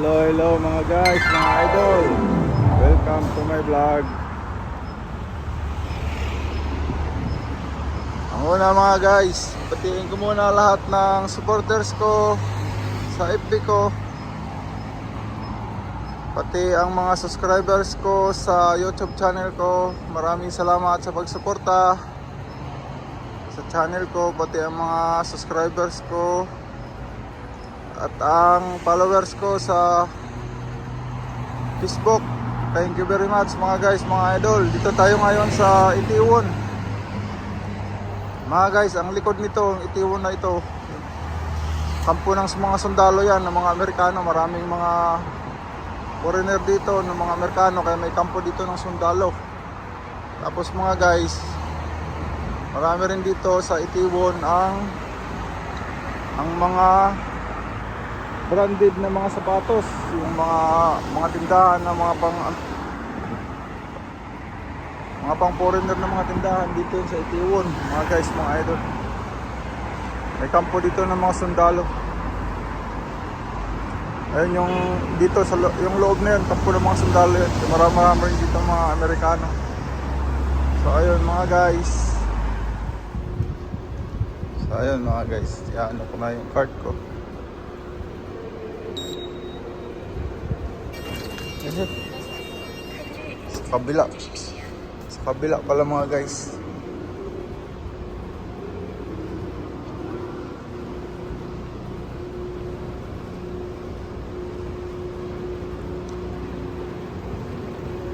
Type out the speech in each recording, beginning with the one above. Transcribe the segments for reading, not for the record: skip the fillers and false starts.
Hello mga guys, mga idol. Welcome to my vlog. Ang una mga guys, batiin ko muna lahat ng supporters ko sa FB ko, pati ang mga subscribers ko sa YouTube channel ko. Maraming salamat sa pagsuporta sa channel ko, pati ang mga subscribers ko at ang followers ko sa Facebook. Thank you very much mga guys, mga idol. Dito tayo ngayon sa Itiwon. Mga guys, ang likod nito, Itiwon na ito, kampo ng mga sundalo yan, ng mga Amerikano. Maraming mga foreigner dito, ng mga Amerikano, kaya may kampo dito ng sundalo. Tapos mga guys, marami rin dito sa Itiwon ang mga branded na mga sapatos, yung mga tindahan na mga pang foreigner na mga tindahan dito sa Itiwon, mga guys, mga idol. May kampo dito ng mga sundalo. Ayun yung dito sa yung loob na yun, kampo ng mga sundalo yun. Marami rin dito mga Amerikano. So ayun mga guys. So ayun mga guys, yan ko na yung cart ko. Sa kabila pala mga guys.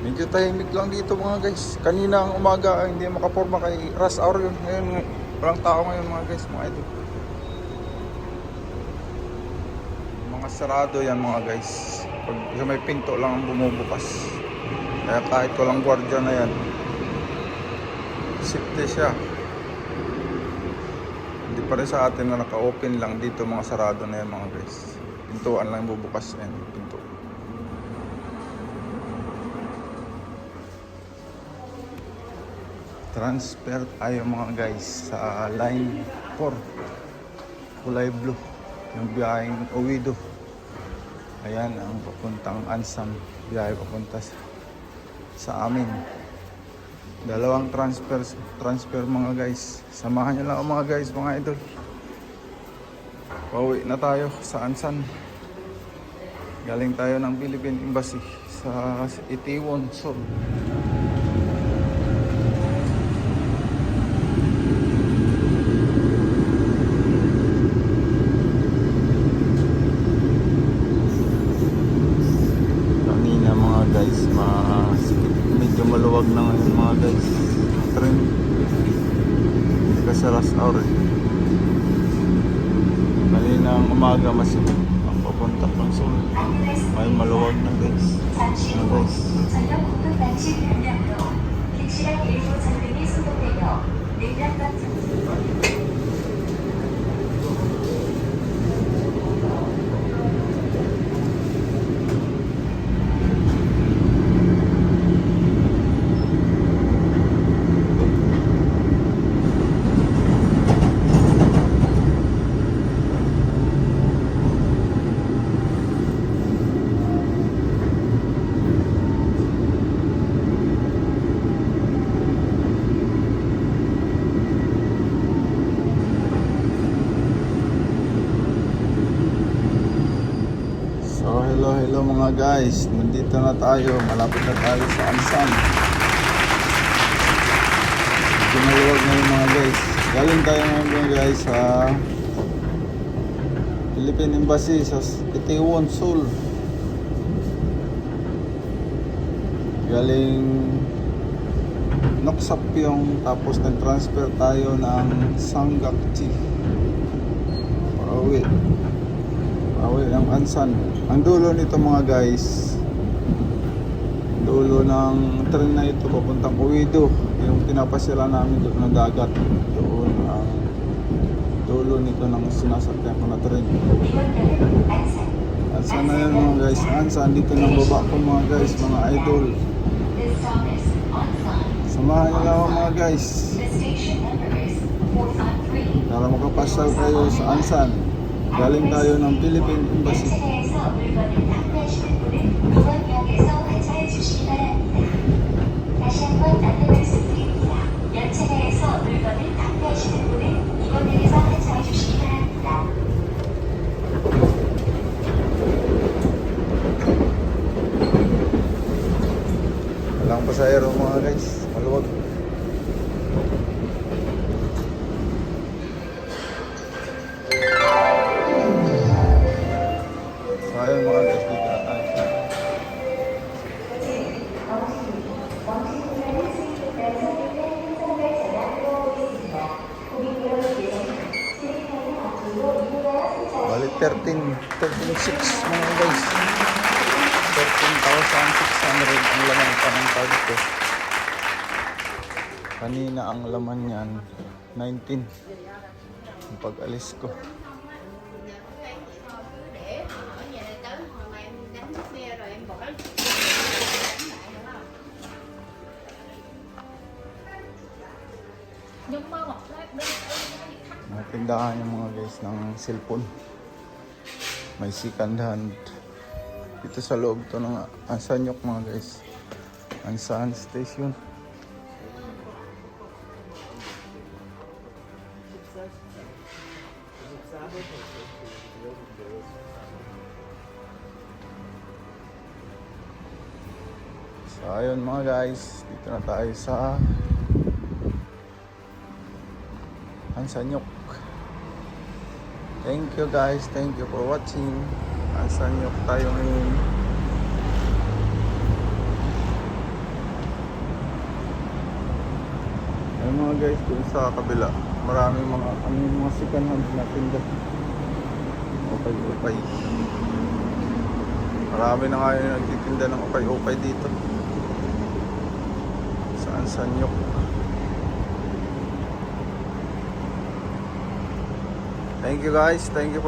Medyo tahimik lang dito mga guys. Kanina ang umaga hindi makaporma kay rush hour yun. Ngayon walang tao ngayon mga guys, mga idol. Mga sarado yan mga guys. Pag may pinto lang ang bumubukas. Kaya kahit walang gwardiya na yan, safety siya. Hindi pa rin sa atin na naka-open lang dito, mga sarado na yan mga guys. Pintuan lang bubukas yan, pinto. Transfer tayo mga guys sa line 4, kulay blue, yung biyaheng Owido. Ayan ang papuntang Ansam, biyahe papunta sa amin. Dalawang transfer mga guys. Samahan nyo lang mga guys, mga idol. Pauwi na tayo sa Ansan. Galing tayo ng Philippine Embassy sa Itiwon, Seoul. Guys, medyo maluwag na ngayon mga guys. Train hindi kasi rush hour eh. Kaninang umaga masikip ang papunta ng Seoul. May maluwag na guys. Hello mga guys, nandito na tayo, malapit na tayo sa Ansan. Medyo maluwag na yung mga guys. Galing tayo ngayon guys sa Philippine Embassy sa Itiwon, Seoul. Galing Noksapyong, tapos nag-transfer tayo ng Sangakji. Pauwi ng Ansan. Ang dulo nito mga guys, dulo ng tren na ito papuntang Owido, yung pinapasila namin doon na dagat. Doon ang dulo nito ng sinasakyan ko na tren. Ansan na yan mga guys, Ansan. Dito ng baba ko mga guys, mga idol. Samahan nyo lang mga guys para makapasal kayo sa Ansan. Galing tayo ng Philippine Embassy. pasahero mga guys. Maluwag. So ayun mga guys, dito na tayo. Bali 13,600 mga guys. 13,600 ang laman pa ng card ko. Kanina ang laman niyan 19 ang pag-alis ko. Natindahan yung mga guys ng cellphone. May second hand. Dito sa loob to ng Ansanyok mga guys. Ansan Station. So ayun mga guys, dito na tayo sa Ansanyok. Thank you guys, thank you for watching. Ansanyok tayo ngayon. Ayun mga guys, dun sa kabila maraming mga second hand na tinda. Upay-upay. Marami na nga yung nagtitinda ng upay-upay dito sa Ansanyok. Thank you guys, thank you.